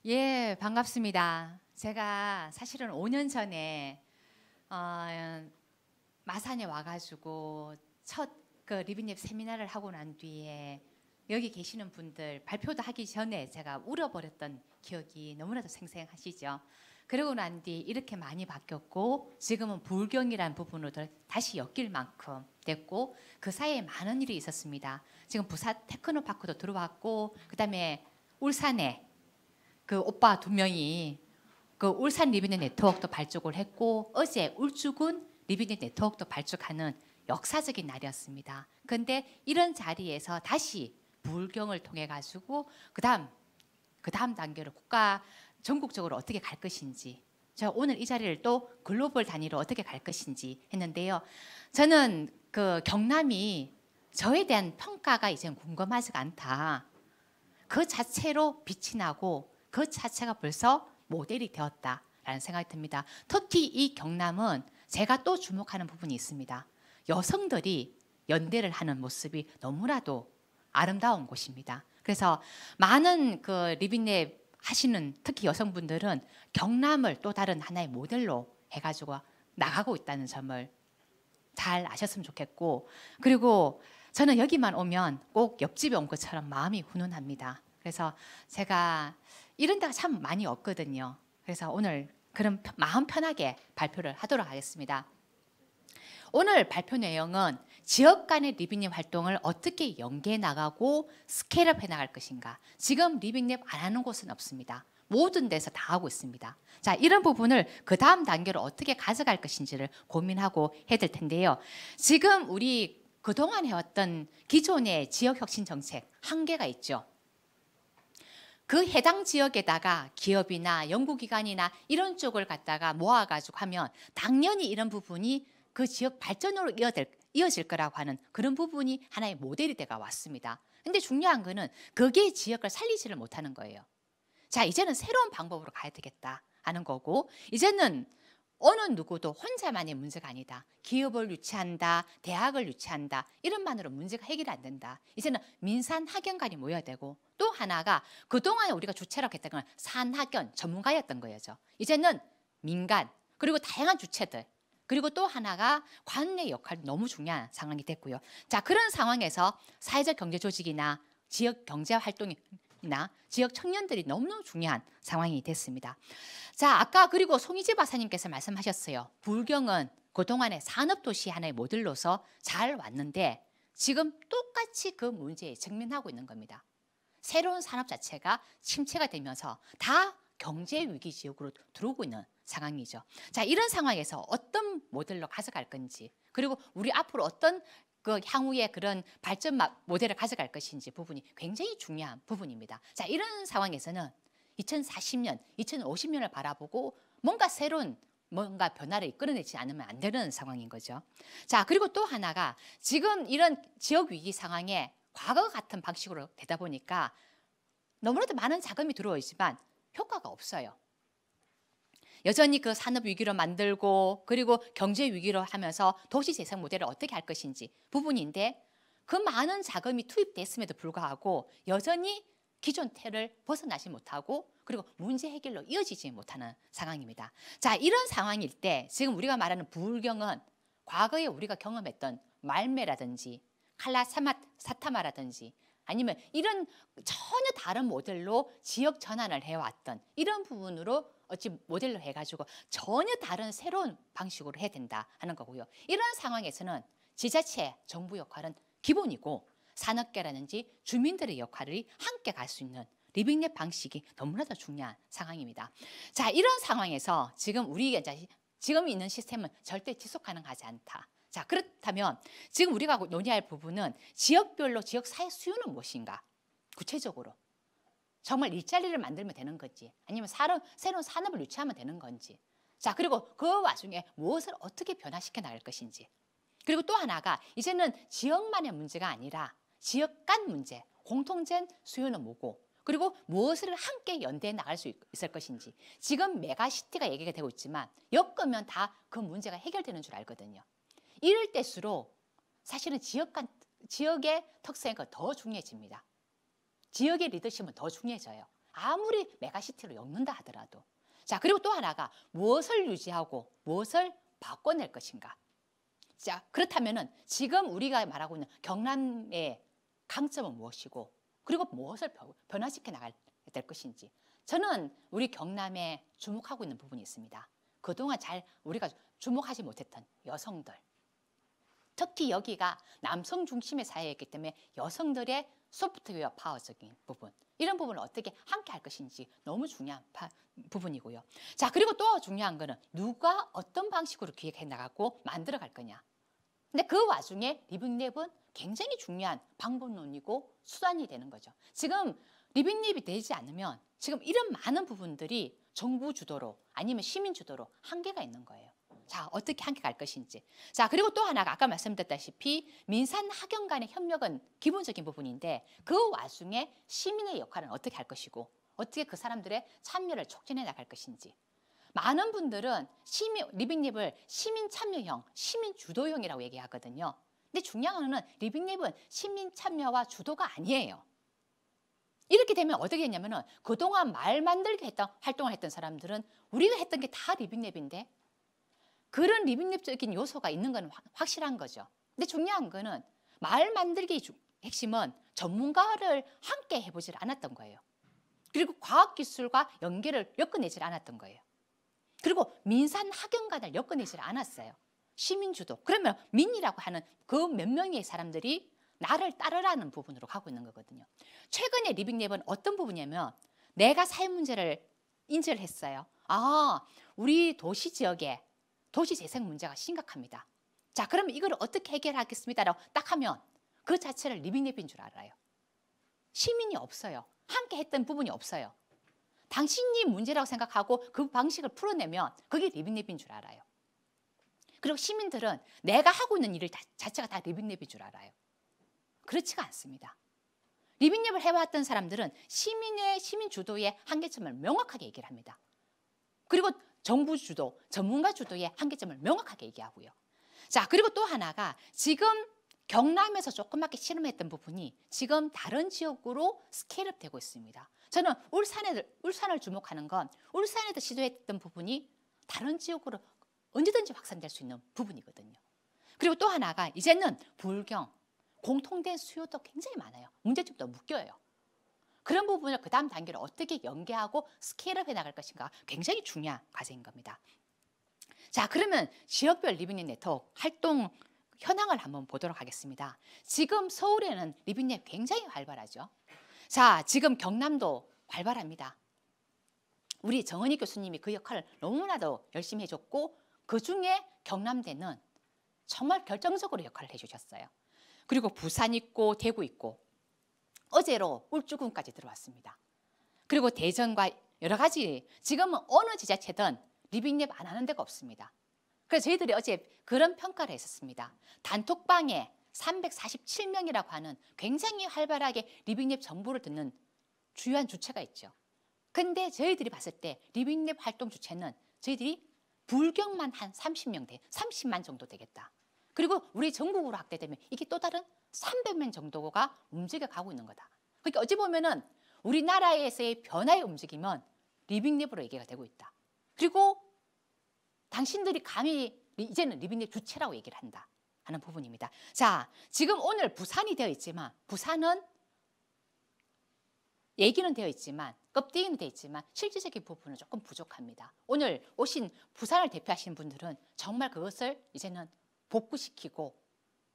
예, 반갑습니다. 제가 사실은 5년 전에 마산에 와가지고 첫 그 리빙랩 세미나를 하고 난 뒤에 여기 계시는 분들 발표도 하기 전에 제가 울어버렸던 기억이 너무나도 생생하시죠. 그러고 난 뒤 이렇게 많이 바뀌었고 지금은 불경이라는 부분으로 다시 엮일 만큼 됐고 그 사이에 많은 일이 있었습니다. 지금 부산 테크노파크도 들어왔고 그다음에 울산에 그 오빠 2명이 그 울산 리빙랩 네트워크도 발족을 했고 어제 울주군 리빙랩 네트워크도 발족하는 역사적인 날이었습니다. 그런데 이런 자리에서 다시 불경을 통해 가지고 그다음 단계로 국가 전국적으로 어떻게 갈 것인지 제가 오늘 이 자리를 또 글로벌 단위로 어떻게 갈 것인지 했는데요. 저는 그 경남이 저에 대한 평가가 이제 궁금하지가 않다. 그 자체로 빛이 나고 그 자체가 벌써 모델이 되었다라는 생각이 듭니다. 특히 이 경남은 제가 또 주목하는 부분이 있습니다. 여성들이 연대를 하는 모습이 너무나도 아름다운 곳입니다. 그래서 많은 그 리빙랩 하시는 특히 여성분들은 경남을 또 다른 하나의 모델로 해가지고 나가고 있다는 점을 잘 아셨으면 좋겠고, 그리고 저는 여기만 오면 꼭 옆집에 온 것처럼 마음이 훈훈합니다. 그래서 제가 이런 데가 참 많이 없거든요. 그래서 오늘 그런 마음 편하게 발표를 하도록 하겠습니다. 오늘 발표 내용은 지역 간의 리빙랩 활동을 어떻게 연계해 나가고 스케일업 해 나갈 것인가. 지금 리빙랩 안 하는 곳은 없습니다. 모든 데서 다 하고 있습니다. 자, 이런 부분을 그 다음 단계로 어떻게 가져갈 것인지를 고민하고 해야 될 텐데요. 지금 우리 그동안 해왔던 기존의 지역혁신 정책 한계가 있죠. 그 해당 지역에다가 기업이나 연구기관이나 이런 쪽을 갖다가 모아가지고 하면 당연히 이런 부분이 그 지역 발전으로 이어질 거라고 하는 그런 부분이 하나의 모델이 돼가 왔습니다. 근데 중요한 거는 그게 지역을 살리지를 못하는 거예요. 자, 이제는 새로운 방법으로 가야 되겠다 하는 거고, 이제는 어느 누구도 혼자만의 문제가 아니다. 기업을 유치한다, 대학을 유치한다, 이런만으로 문제가 해결이 안 된다. 이제는 민산 학연관이 모여야 되고, 또 하나가 그동안에 우리가 주체라고 했던 건 산학연 전문가였던 거죠. 이제는 민간, 그리고 다양한 주체들, 그리고 또 하나가 관내 역할이 너무 중요한 상황이 됐고요. 자, 그런 상황에서 사회적 경제 조직이나 지역 경제 활동이나 지역 청년들이 너무너무 중요한 상황이 됐습니다. 자, 아까 그리고 송희지 박사님께서 말씀하셨어요. 불경은 그동안의 산업도시 하나의 모델로서 잘 왔는데 지금 똑같이 그 문제에 직면하고 있는 겁니다. 새로운 산업 자체가 침체가 되면서 다 경제 위기 지역으로 들어오고 있는 상황이죠. 자, 이런 상황에서 어떤 모델로 가져갈 건지, 그리고 우리 앞으로 어떤 그 향후의 그런 발전 모델을 가져갈 것인지 부분이 굉장히 중요한 부분입니다. 자, 이런 상황에서는 2040년, 2050년을 바라보고 뭔가 새로운 뭔가 변화를 이끌어내지 않으면 안 되는 상황인 거죠. 자, 그리고 또 하나가 지금 이런 지역 위기 상황에 과거 같은 방식으로 되다 보니까 너무나도 많은 자금이 들어오지만 효과가 없어요. 여전히 그 산업 위기로 만들고 그리고 경제 위기로 하면서 도시 재생 모델을 어떻게 할 것인지 부분인데, 그 많은 자금이 투입됐음에도 불구하고 여전히 기존 틀을 벗어나지 못하고 그리고 문제 해결로 이어지지 못하는 상황입니다. 자, 이런 상황일 때 지금 우리가 말하는 불경은 과거에 우리가 경험했던 말매라든지 칼라사타마라든지 아니면 이런 전혀 다른 모델로 지역 전환을 해왔던 이런 부분으로 어찌 모델로 해가지고 전혀 다른 새로운 방식으로 해야 된다 하는 거고요. 이런 상황에서는 지자체, 정부 역할은 기본이고 산업계라든지 주민들의 역할이 함께 갈 수 있는 리빙랩 방식이 너무나도 중요한 상황입니다. 자, 이런 상황에서 지금 우리가 지금 있는 시스템은 절대 지속 가능하지 않다. 자, 그렇다면 지금 우리가 논의할 부분은 지역별로 지역 사회 수요는 무엇인가? 구체적으로 정말 일자리를 만들면 되는 건지 아니면 새로운 산업을 유치하면 되는 건지, 자, 그리고 그 와중에 무엇을 어떻게 변화시켜 나갈 것인지, 그리고 또 하나가 이제는 지역만의 문제가 아니라 지역 간 문제, 공통된 수요는 뭐고, 그리고 무엇을 함께 연대해 나갈 수 있을 것인지. 지금 메가시티가 얘기가 되고 있지만 엮으면 다 그 문제가 해결되는 줄 알거든요. 이럴 때수록 사실은 지역의 특성이 더 중요해집니다. 지역의 리더십은 더 중요해져요. 아무리 메가시티로 엮는다 하더라도. 자, 그리고 또 하나가 무엇을 유지하고 무엇을 바꿔낼 것인가. 자, 그렇다면은 지금 우리가 말하고 있는 경남의 강점은 무엇이고 그리고 무엇을 변화시켜 나갈 될 것인지. 저는 우리 경남에 주목하고 있는 부분이 있습니다. 그동안 잘 우리가 주목하지 못했던 여성들. 특히 여기가 남성 중심의 사회였기 때문에 여성들의 소프트웨어 파워적인 부분, 이런 부분을 어떻게 함께 할 것인지 너무 중요한 부분이고요. 자, 그리고 또 중요한 거는 누가 어떤 방식으로 기획해 나가고 만들어 갈 거냐. 근데 그 와중에 리빙랩은 굉장히 중요한 방법론이고 수단이 되는 거죠. 지금 리빙랩이 되지 않으면 지금 이런 많은 부분들이 정부 주도로 아니면 시민 주도로 한계가 있는 거예요. 자, 어떻게 함께 갈 것인지. 자, 그리고 또 하나가 아까 말씀드렸다시피 민산 학연 간의 협력은 기본적인 부분인데 그 와중에 시민의 역할은 어떻게 할 것이고 어떻게 그 사람들의 참여를 촉진해 나갈 것인지. 많은 분들은 리빙랩을 시민 참여형, 시민 주도형이라고 얘기하거든요. 근데 중요한 거는 리빙랩은 시민 참여와 주도가 아니에요. 이렇게 되면 어떻게 했냐면은 그동안 말 만들기 활동을 했던 사람들은 우리가 했던 게 다 리빙랩인데 그런 리빙랩적인 요소가 있는 건 확실한 거죠. 근데 중요한 거는 말 만들기 핵심은 전문가를 함께 해보질 않았던 거예요. 그리고 과학기술과 연계를 엮어내질 않았던 거예요. 그리고 민산 학연간을 엮어내질 않았어요. 시민주도. 그러면 민이라고 하는 그 몇 명의 사람들이 나를 따르라는 부분으로 가고 있는 거거든요. 최근에 리빙랩은 어떤 부분이냐면 내가 사회 문제를 인지를 했어요. 아, 우리 도시 지역에 도시 재생 문제가 심각합니다. 자, 그러면 이걸 어떻게 해결하겠습니다라고 딱 하면 그 자체를 리빙랩인 줄 알아요. 시민이 없어요. 함께 했던 부분이 없어요. 당신이 문제라고 생각하고 그 방식을 풀어내면 그게 리빙랩인 줄 알아요. 그리고 시민들은 내가 하고 있는 일 자체가 다 리빙랩인 줄 알아요. 그렇지가 않습니다. 리빙랩을 해왔던 사람들은 시민 주도의 한계점을 명확하게 얘기를 합니다. 그리고 정부 주도, 전문가 주도의 한계점을 명확하게 얘기하고요. 자, 그리고 또 하나가 지금 경남에서 조그맣게 실험했던 부분이 지금 다른 지역으로 스케일업 되고 있습니다. 저는 울산을 주목하는 건 울산에도 시도했던 부분이 다른 지역으로 언제든지 확산될 수 있는 부분이거든요. 그리고 또 하나가 이제는 불경, 공통된 수요도 굉장히 많아요. 문제점도 묶여요. 그런 부분을 그 다음 단계로 어떻게 연계하고 스케일업 해 나갈 것인가 굉장히 중요한 과제인 겁니다. 자, 그러면 지역별 리빙랩 네트워크 활동 현황을 한번 보도록 하겠습니다. 지금 서울에는 리빙랩 굉장히 활발하죠. 자, 지금 경남도 활발합니다. 우리 정은희 교수님이 그 역할을 너무나도 열심히 해줬고 그중에 경남대는 정말 결정적으로 역할을 해주셨어요. 그리고 부산 있고 대구 있고 어제로 울주군까지 들어왔습니다. 그리고 대전과 여러 가지 지금은 어느 지자체든 리빙랩 안 하는 데가 없습니다. 그래서 저희들이 어제 그런 평가를 했었습니다. 단톡방에 347명이라고 하는 굉장히 활발하게 리빙랩 정보를 듣는 주요한 주체가 있죠. 근데 저희들이 봤을 때 리빙랩 활동 주체는 저희들이 불경만 한 30만 정도 되겠다. 그리고 우리 전국으로 확대되면 이게 또 다른 300명 정도가 움직여 가고 있는 거다. 그러니까 어찌 보면은 우리나라에서의 변화의 움직임은 리빙랩으로 얘기가 되고 있다. 그리고 당신들이 감히 이제는 리빙랩 주체라고 얘기를 한다 하는 부분입니다. 자, 지금 오늘 부산이 되어 있지만 부산은 얘기는 되어 있지만 껍데기는 되어 있지만 실질적인 부분은 조금 부족합니다. 오늘 오신 부산을 대표하시는 분들은 정말 그것을 이제는 복구시키고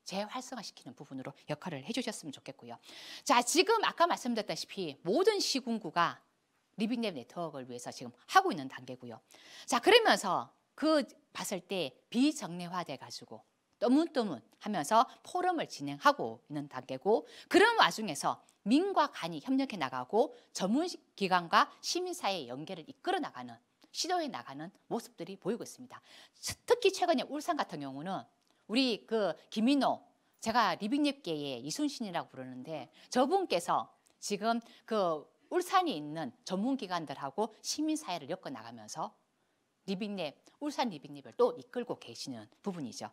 재활성화시키는 부분으로 역할을 해주셨으면 좋겠고요. 자, 지금 아까 말씀드렸다시피 모든 시군구가 리빙랩 네트워크를 위해서 지금 하고 있는 단계고요. 자, 그러면서 그 봤을 때 비정례화돼 가지고 떠문떠문 하면서 포럼을 진행하고 있는 단계고 그런 와중에서 민과 간이 협력해 나가고 전문기관과 시민사회의 연계를 이끌어 나가는 시도해 나가는 모습들이 보이고 있습니다. 특히 최근에 울산 같은 경우는 우리 그 김인호 제가 리빙랩계의 이순신이라고 부르는데 저분께서 지금 그 울산에 있는 전문기관들하고 시민사회를 엮어 나가면서 리빙랩, 울산 리빙랩을 또 이끌고 계시는 부분이죠.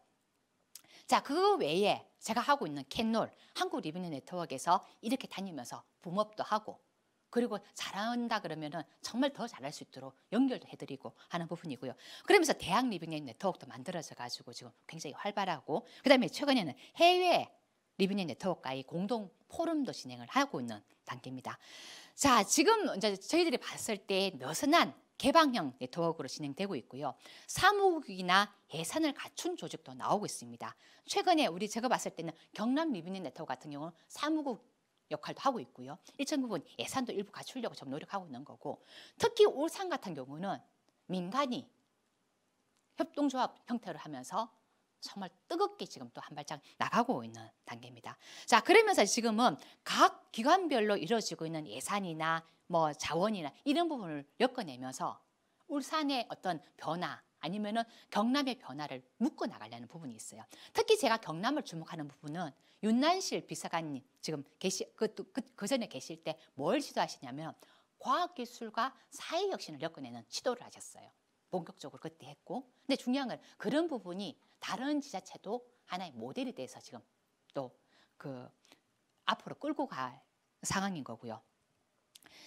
자, 그 외에 제가 하고 있는 캔롤, 한국 리빙랩 네트워크에서 이렇게 다니면서 붐업도 하고 그리고 잘한다 그러면은 정말 더 잘할 수 있도록 연결도 해드리고 하는 부분이고요. 그러면서 대학 리빙앱 네트워크도 만들어져 가지고 지금 굉장히 활발하고, 그다음에 최근에는 해외 리빙앱 네트워크와의 공동 포럼도 진행을 하고 있는 단계입니다. 자, 지금 이제 저희들이 봤을 때 느슨한 개방형 네트워크로 진행되고 있고요. 사무국이나 예산을 갖춘 조직도 나오고 있습니다. 최근에 제가 봤을 때는 경남 리빙앱 네트워크 같은 경우는 사무국 역할도 하고 있고요. 일정 부분 예산도 일부 갖추려고 좀 노력하고 있는 거고, 특히 울산 같은 경우는 민간이 협동조합 형태로 하면서 정말 뜨겁게 지금 또 한 발짝 나가고 있는 단계입니다. 자, 그러면서 지금은 각 기관별로 이루어지고 있는 예산이나 뭐 자원이나 이런 부분을 엮어내면서 울산의 어떤 변화 아니면은 경남의 변화를 묶어 나가려는 부분이 있어요. 특히 제가 경남을 주목하는 부분은 윤난실 비서관님 지금 그 전에 계실 때 뭘 시도하시냐면 과학기술과 사회혁신을 엮어내는 시도를 하셨어요. 본격적으로 그때 했고, 근데 중요한 건 그런 부분이 다른 지자체도 하나의 모델이 돼서 지금 또 앞으로 끌고 갈 상황인 거고요.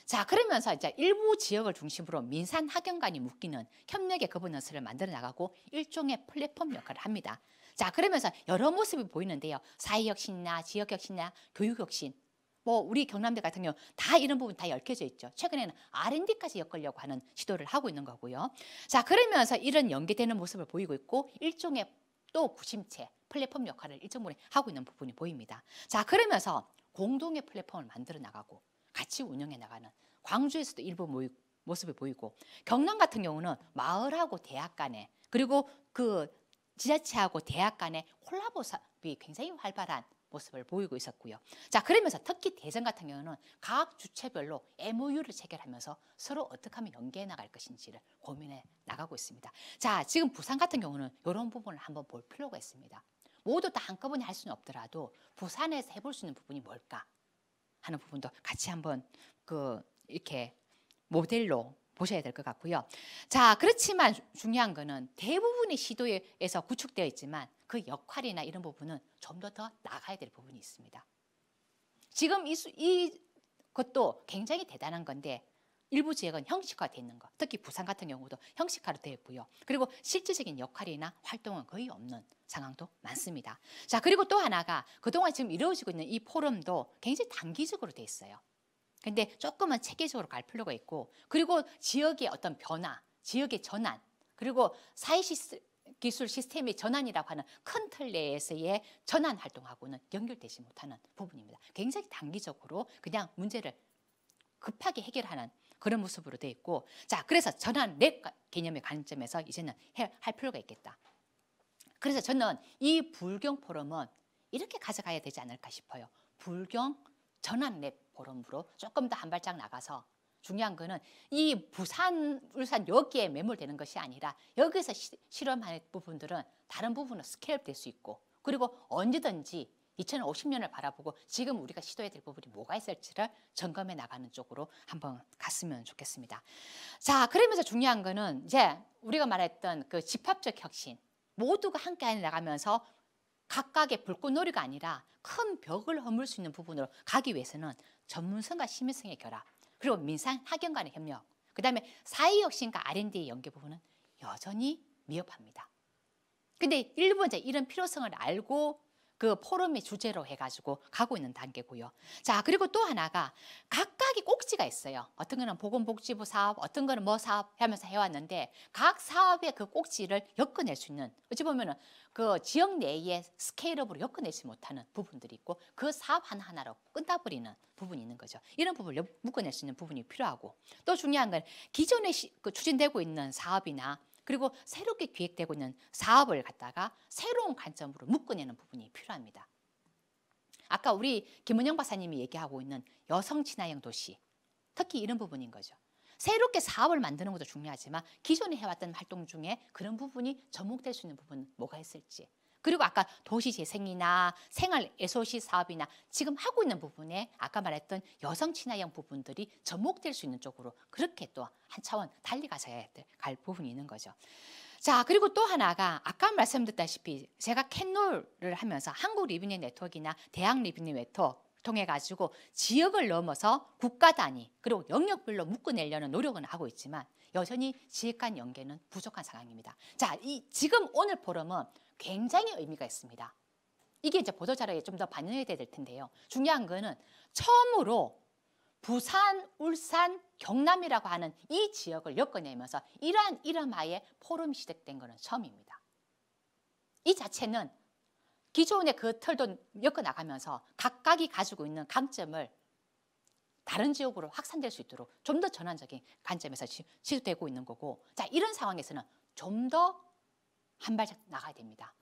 자, 그러면서 이제 일부 지역을 중심으로 민산 학연간이 묶이는 협력의 거버넌스를 만들어 나가고 일종의 플랫폼 역할을 합니다. 자, 그러면서 여러 모습이 보이는데요. 사회혁신이나 지역혁신이나 교육혁신, 뭐 우리 경남대 같은 경우 다 이런 부분 다 얽혀져 있죠. 최근에는 R&D까지 엮으려고 하는 시도를 하고 있는 거고요. 자, 그러면서 이런 연계되는 모습을 보이고 있고 일종의 또 구심체, 플랫폼 역할을 일정 부분 하고 있는 부분이 보입니다. 자, 그러면서 공동의 플랫폼을 만들어 나가고 같이 운영해 나가는 광주에서도 일부 모습이 보이고, 경남 같은 경우는 마을하고 대학 간에 그리고 그 지자체하고 대학 간의 콜라보 사업이 굉장히 활발한 모습을 보이고 있었고요. 자, 그러면서 특히 대전 같은 경우는 각 주체별로 MOU를 체결하면서 서로 어떻게 하면 연계해 나갈 것인지를 고민해 나가고 있습니다. 자, 지금 부산 같은 경우는 이런 부분을 한번 볼 필요가 있습니다. 모두 다 한꺼번에 할 수는 없더라도 부산에서 해볼 수 있는 부분이 뭘까 하는 부분도 같이 한번 이렇게 모델로 보셔야 될 것 같고요. 자, 그렇지만 중요한 거는 대부분의 시도에서 구축되어 있지만 그 역할이나 이런 부분은 좀 더 나가야 될 부분이 있습니다. 지금 이것도 굉장히 대단한 건데 일부 지역은 형식화되어 있는 거, 특히 부산 같은 경우도 형식화로 되어 있고요. 그리고 실질적인 역할이나 활동은 거의 없는 상황도 많습니다. 자, 그리고 또 하나가 그동안 지금 이루어지고 있는 이 포럼도 굉장히 단기적으로 되어 있어요. 근데 조금은 체계적으로 갈 필요가 있고, 그리고 지역의 어떤 변화, 지역의 전환, 그리고 기술 시스템의 전환이라고 하는 큰 틀 내에서의 전환 활동하고는 연결되지 못하는 부분입니다. 굉장히 단기적으로 그냥 문제를 급하게 해결하는 그런 모습으로 되어 있고, 자, 그래서 전환 랩 개념의 관점에서 이제는 할 필요가 있겠다. 그래서 저는 이 불경 포럼은 이렇게 가져가야 되지 않을까 싶어요. 불경 전환 랩 포럼으로 조금 더 한 발짝 나가서, 중요한 거는 이 부산, 울산 여기에 매몰되는 것이 아니라 여기서 실험할 부분들은 다른 부분은 스케일업 될 수 있고, 그리고 언제든지 2050년을 바라보고 지금 우리가 시도해야 될 부분이 뭐가 있을지를 점검해 나가는 쪽으로 한번 갔으면 좋겠습니다. 자, 그러면서 중요한 거는 이제 우리가 말했던 그 집합적 혁신, 모두가 함께 나가면서 각각의 불꽃놀이가 아니라 큰 벽을 허물 수 있는 부분으로 가기 위해서는 전문성과 시민성의 결합, 그리고 민산 학연 간의 협력, 그 다음에 사회혁신과 R&D의 연계 부분은 여전히 미흡합니다. 근데 일부 이제 이런 필요성을 알고 그 포럼의 주제로 해가지고 가고 있는 단계고요. 자, 그리고 또 하나가 각각의 꼭지가 있어요. 어떤 거는 보건복지부 사업, 어떤 거는 뭐 사업 하면서 해왔는데 각 사업의 그 꼭지를 엮어낼 수 있는, 어찌 보면은 그 지역 내의 스케일업으로 엮어내지 못하는 부분들이 있고 그 사업 하나하나로 끝나버리는 부분이 있는 거죠. 이런 부분을 묶어낼 수 있는 부분이 필요하고, 또 중요한 건 기존에 추진되고 있는 사업이나 그리고 새롭게 기획되고 있는 사업을 갖다가 새로운 관점으로 묶어내는 부분이 필요합니다. 아까 우리 김은영 박사님이 얘기하고 있는 여성 친화형 도시, 특히 이런 부분인 거죠. 새롭게 사업을 만드는 것도 중요하지만 기존에 해왔던 활동 중에 그런 부분이 접목될 수 있는 부분은 뭐가 있을지, 그리고 아까 도시재생이나 생활 SOC 사업이나 지금 하고 있는 부분에 아까 말했던 여성 친화형 부분들이 접목될 수 있는 쪽으로 그렇게 또 한 차원 달리 가셔야 갈 부분이 있는 거죠. 자, 그리고 또 하나가 아까 말씀드렸다시피 제가 캔롤을 하면서 한국 리빙앱 네트워크나 대학 리빙앱 네트워크 통해 가지고 지역을 넘어서 국가 단위 그리고 영역별로 묶어내려는 노력은 하고 있지만 여전히 지역 간 연계는 부족한 상황입니다. 자, 지금 오늘 포럼은 굉장히 의미가 있습니다. 이게 이제 보도자료에 좀 더 반영이 돼야 될 텐데요. 중요한 거는 처음으로 부산, 울산, 경남이라고 하는 이 지역을 엮어내면서 이러한 이름하에 포럼이 시작된 것은 처음입니다. 이 자체는 기존의 그 틀도 엮어나가면서 각각이 가지고 있는 강점을 다른 지역으로 확산될 수 있도록 좀 더 전환적인 관점에서 시도되고 있는 거고, 자, 이런 상황에서는 좀 더 한 발짝 나가야 됩니다.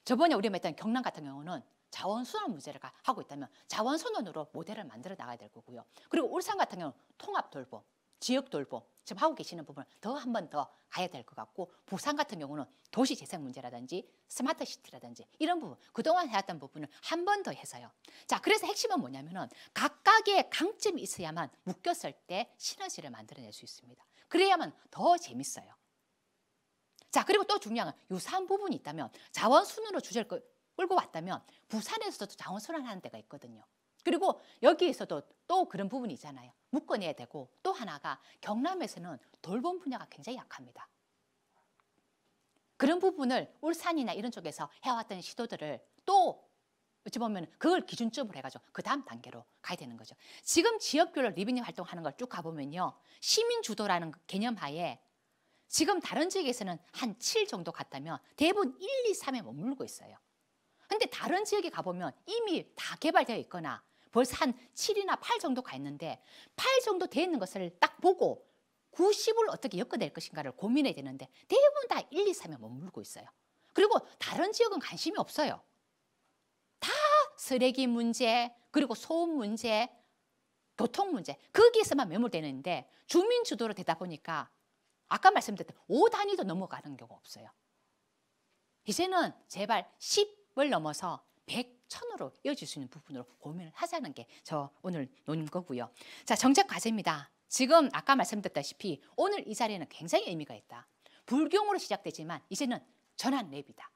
저번에 우리가 했던 경남 같은 경우는 자원순환 문제를 하고 있다면 자원순환으로 모델을 만들어 나가야 될 거고요. 그리고 울산 같은 경우는 통합 돌봄, 지역 돌봄 지금 하고 계시는 부분을 더 한 번 더 가야 될 것 같고, 부산 같은 경우는 도시 재생 문제라든지 스마트 시티라든지 이런 부분, 그동안 해왔던 부분을 한 번 더 해서요. 자, 그래서 핵심은 뭐냐면은 각각의 강점이 있어야만 묶였을 때 시너지를 만들어낼 수 있습니다. 그래야만 더 재밌어요. 자, 그리고 또 중요한 건 유사한 부분이 있다면 자원순으로 주제를 끌고 왔다면 부산에서도 자원순환하는 데가 있거든요. 그리고 여기에서도 또 그런 부분이 있잖아요. 묶어내야 되고, 또 하나가 경남에서는 돌봄 분야가 굉장히 약합니다. 그런 부분을 울산이나 이런 쪽에서 해왔던 시도들을 또 어찌 보면 그걸 기준점으로 해가지고 그 다음 단계로 가야 되는 거죠. 지금 지역별로 리빙 활동하는 걸 쭉 가보면요, 시민 주도라는 개념 하에 지금 다른 지역에서는 한 7 정도 갔다면 대부분 1, 2, 3에 머물고 있어요. 근데 다른 지역에 가보면 이미 다 개발되어 있거나 벌써 한 7이나 8 정도 가 있는데, 8 정도 되어 있는 것을 딱 보고 90을 어떻게 엮어낼 것인가를 고민해야 되는데 대부분 다 1, 2, 3에 머물고 있어요. 그리고 다른 지역은 관심이 없어요. 다 쓰레기 문제, 그리고 소음 문제, 교통 문제, 거기에서만 매몰되는데 주민 주도로 되다 보니까 아까 말씀드렸던 5단위도 넘어가는 경우가 없어요. 이제는 제발 10을 넘어서 100, 1000으로 이어질 수 있는 부분으로 고민을 하자는 게 저 오늘 논 거고요. 자, 정책 과제입니다. 지금 아까 말씀드렸다시피 오늘 이 자리에는 굉장히 의미가 있다. 불경으로 시작되지만 이제는 전환 랩이다.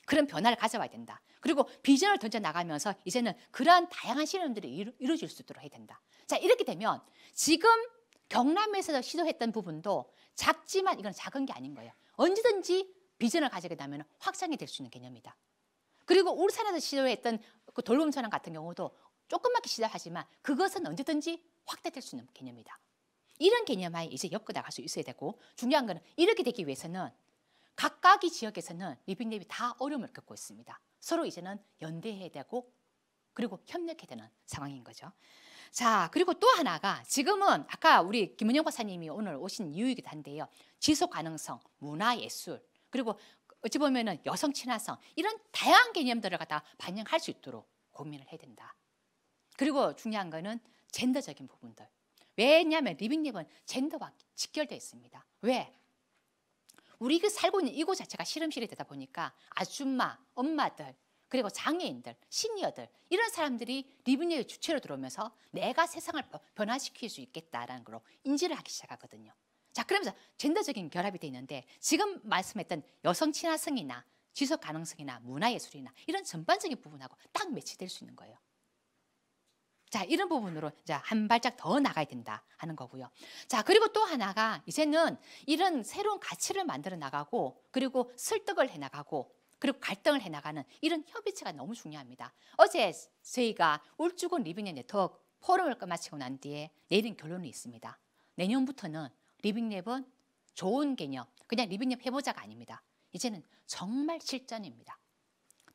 그런 변화를 가져와야 된다. 그리고 비전을 던져나가면서 이제는 그러한 다양한 실험들이 이루어질 수 있도록 해야 된다. 자, 이렇게 되면 지금 경남에서 시도했던 부분도 작지만 이건 작은 게 아닌 거예요. 언제든지 비전을 가지게 되면 확장이 될 수 있는 개념이다. 그리고 울산에서 시도했던 그 돌봄 전환 같은 경우도 조그맣게 시작하지만 그것은 언제든지 확대될 수 있는 개념이다. 이런 개념하에 이제 엮어나갈 수 있어야 되고, 중요한 것은 이렇게 되기 위해서는 각각의 지역에서는 리빙랩이 다 어려움을 겪고 있습니다. 서로 이제는 연대해야 되고 그리고 협력해야 되는 상황인 거죠. 자, 그리고 또 하나가 지금은 아까 우리 김은영 박사님이 오늘 오신 이유이기도 한데요, 지속 가능성, 문화 예술, 그리고 어찌 보면은 여성 친화성, 이런 다양한 개념들을 갖다 반영할 수 있도록 고민을 해야 된다. 그리고 중요한 거는 젠더적인 부분들. 왜냐하면 리빙랩은 젠더와 직결되어 있습니다. 왜? 우리 그 살고 있는 이곳 자체가 실험실이 되다 보니까 아줌마, 엄마들, 그리고 장애인들, 시니어들, 이런 사람들이 리빙랩의 주체로 들어오면서 내가 세상을 변화시킬 수 있겠다라는 걸로 인지를 하기 시작하거든요. 자, 그러면서 젠더적인 결합이 되어 있는데 지금 말씀했던 여성 친화성이나 지속 가능성이나 문화예술이나 이런 전반적인 부분하고 딱 매치될 수 있는 거예요. 자, 이런 부분으로 이제 한 발짝 더 나가야 된다 하는 거고요. 자, 그리고 또 하나가 이제는 이런 새로운 가치를 만들어 나가고 그리고 설득을 해 나가고 그리고 갈등을 해 나가는 이런 협의체가 너무 중요합니다. 어제 저희가 울주군 리빙랩 네트워크 포럼을 끝마치고 난 뒤에 내린 결론이 있습니다. 내년부터는 리빙랩은 좋은 개념, 그냥 리빙랩 해보자가 아닙니다. 이제는 정말 실전입니다.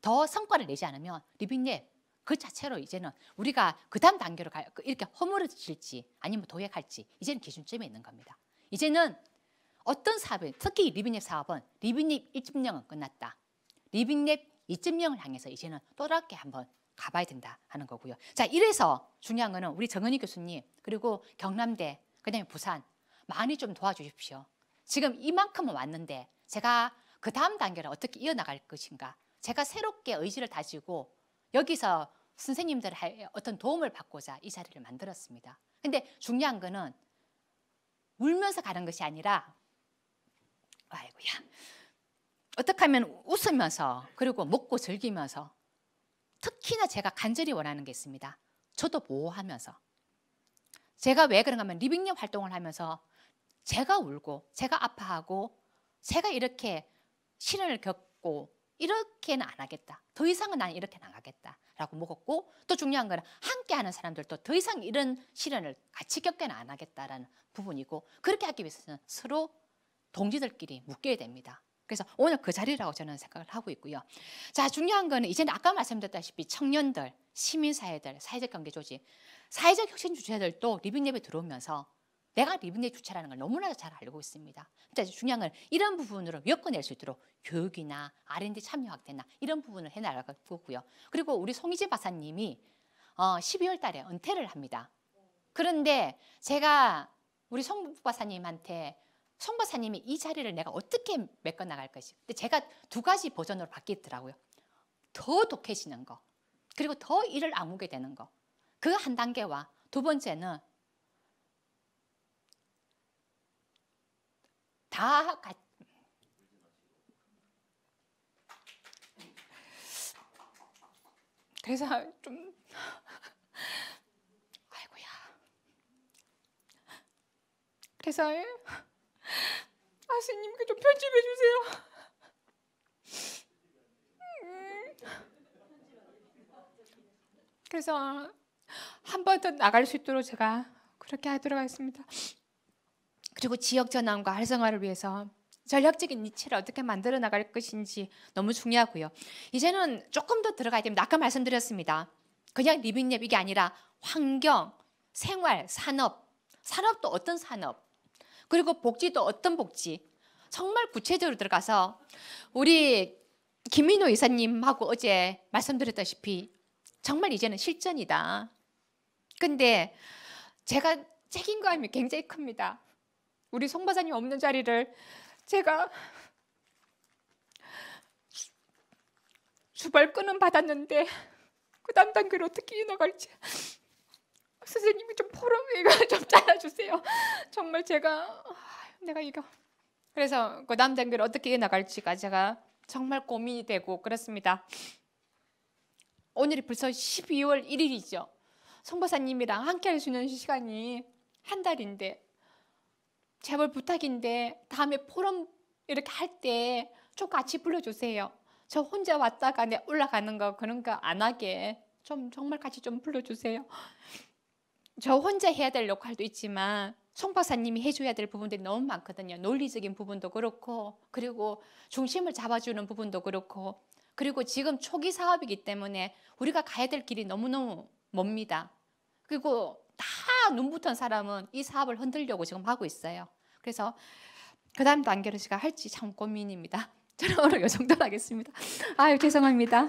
더 성과를 내지 않으면 리빙랩 그 자체로 이제는 우리가 그 다음 단계로 이렇게 허물어질지 아니면 도약할지 이제는 기준점에 있는 겁니다. 이제는 어떤 사업은, 특히 리빙랩 사업은 리빙랩 1.0은 끝났다. 리빙랩 2.0을 향해서 이제는 또 다르게 한번 가봐야 된다 하는 거고요. 자, 이래서 중요한 거는 우리 정은희 교수님, 그리고 경남대, 그다음에 부산 많이 좀 도와주십시오. 지금 이만큼은 왔는데 제가 그 다음 단계를 어떻게 이어나갈 것인가, 제가 새롭게 의지를 다지고 여기서 선생님들의 어떤 도움을 받고자 이 자리를 만들었습니다. 근데 중요한 거는 울면서 가는 것이 아니라, 아이고야, 어떻게 하면 웃으면서 그리고 먹고 즐기면서 특히나 제가 간절히 원하는 게 있습니다. 저도 보호하면서. 제가 왜 그런가 하면 리빙랩 활동을 하면서 제가 울고 제가 아파하고 제가 이렇게 시련을 겪고 이렇게는 안 하겠다. 더 이상은 난 이렇게는 안 하겠다라고 먹었고, 또 중요한 거는 함께하는 사람들도 더 이상 이런 시련을 같이 겪게는 안 하겠다라는 부분이고, 그렇게 하기 위해서는 서로 동지들끼리 묶여야 됩니다. 그래서 오늘 그 자리라고 저는 생각을 하고 있고요. 자, 중요한 거는 이제는 아까 말씀드렸다시피 청년들, 시민사회들, 사회적 경제 조직, 사회적 혁신 주체들도 리빙랩에 들어오면서 내가 리빙랩 주체라는 걸 너무나도 잘 알고 있습니다. 근데 중요한 건 이런 부분으로 엮어낼 수 있도록 교육이나 R&D 참여 확대나 이런 부분을 해나갈 거고요. 그리고 우리 송희진 박사님이 12월 달에 은퇴를 합니다. 그런데 제가 우리 송 박사님한테 송 박사님이 이 자리를 내가 어떻게 메꿔 나갈 것이, 근데 제가 두 가지 버전으로 바뀌더라고요. 더 독해지는 거, 그리고 더 일을 아무게 되는 거. 그 한 단계와 두 번째는 다 같이 그래서 좀 아이고야. 그래서 아스님께 좀 편집해 주세요. 그래서 한 번 더 나갈 수 있도록 제가 그렇게 하도록 하겠습니다. 그리고 지역 전환과 활성화를 위해서 전략적인 니체를 어떻게 만들어 나갈 것인지 너무 중요하고요. 이제는 조금 더 들어가야 됩니다. 아까 말씀드렸습니다. 그냥 리빙랩 이게 아니라 환경, 생활, 산업도 어떤 산업, 그리고 복지도 어떤 복지, 정말 구체적으로 들어가서 우리 김민호 이사님하고 어제 말씀드렸다시피 정말 이제는 실전이다. 근데 제가 책임감이 굉장히 큽니다. 우리 송 박사님 없는 자리를 제가 주발끈은 받았는데 그 다음 단계를 어떻게 이어나갈지 선생님이 좀 포럼을 좀 잘라주세요. 정말 내가 이거 그래서 그 다음 단계를 어떻게 이어나갈지가 제가 정말 고민이 되고 그렇습니다. 오늘이 벌써 12월 1일이죠. 송 박사님이랑 함께 할 수 있는 시간이 한 달인데 제발 부탁인데 다음에 포럼 이렇게 할 때 좀 같이 불러주세요. 저 혼자 왔다가 올라가는 거 그런 거 안 하게 좀 정말 같이 좀 불러주세요. 저 혼자 해야 될 역할도 있지만 송 박사님이 해줘야 될 부분들이 너무 많거든요. 논리적인 부분도 그렇고, 그리고 중심을 잡아주는 부분도 그렇고, 그리고 지금 초기 사업이기 때문에 우리가 가야 될 길이 너무너무 멉니다. 그리고 다 눈붙은 사람은 이 사업을 흔들려고 지금 하고 있어요. 그래서 그 다음 단계로 제가 할지 참 고민입니다. 저는 오늘 이 정도로 하겠습니다. 아유, 죄송합니다.